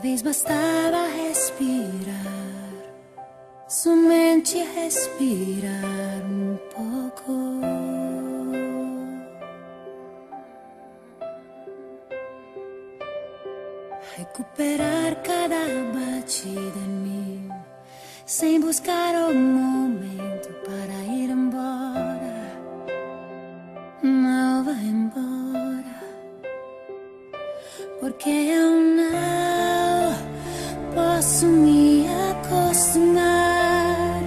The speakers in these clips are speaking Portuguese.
Talvez bastava respirar, somente respirar um pouco. Recuperar cada batida em mim, sem buscar o momento para ir embora. Não vai embora, porque eu não posso me acostumar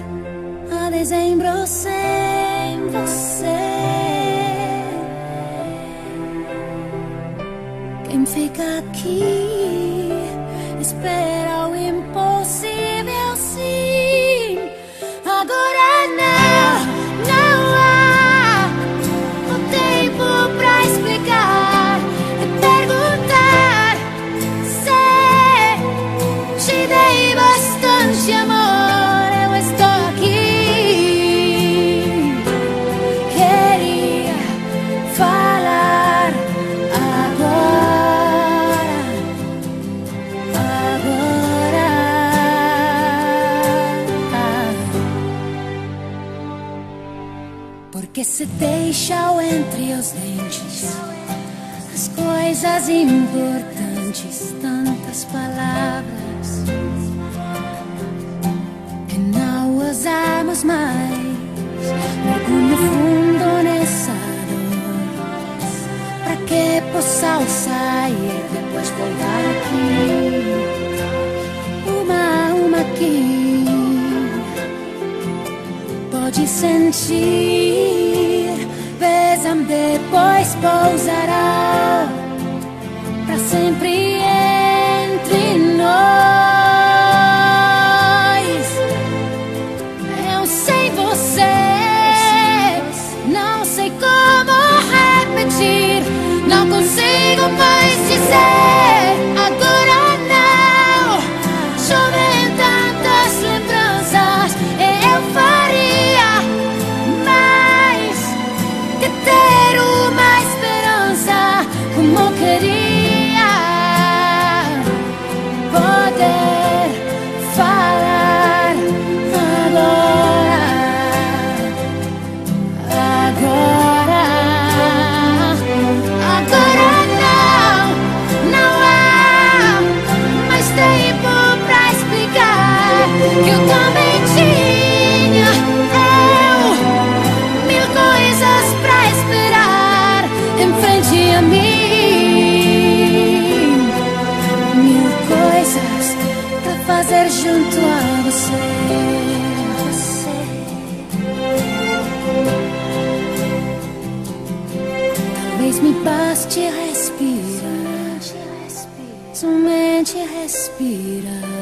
a dezembro sem você. Quem fica aqui espera o impossível, sim. Agora não há o tempo pra explicar e perguntar se te dei bastante amor. Eu estou aqui, queria falar agora, agora. Porque se deixa entre os dentes as coisas importantes, tantas palavras que não usamos mais. Mergulho fundo nessa dor, pra que possa sair, depois voltar aqui, uma aqui. Pode sentir, besa-me, depois pousará pra sempre entre nós. Eu sem você, não sei como repetir, não consigo mais dizer. Agora não, chovem tantas lembranças, eu faria mais que ter uma esperança, como queria poder falar agora, agora. Agora não há mais tempo pra explicar que eu também tinha mil coisas pra esperar em frente a mim, mil coisas pra fazer junto a você. Talvez me baste respirar, somente respirar.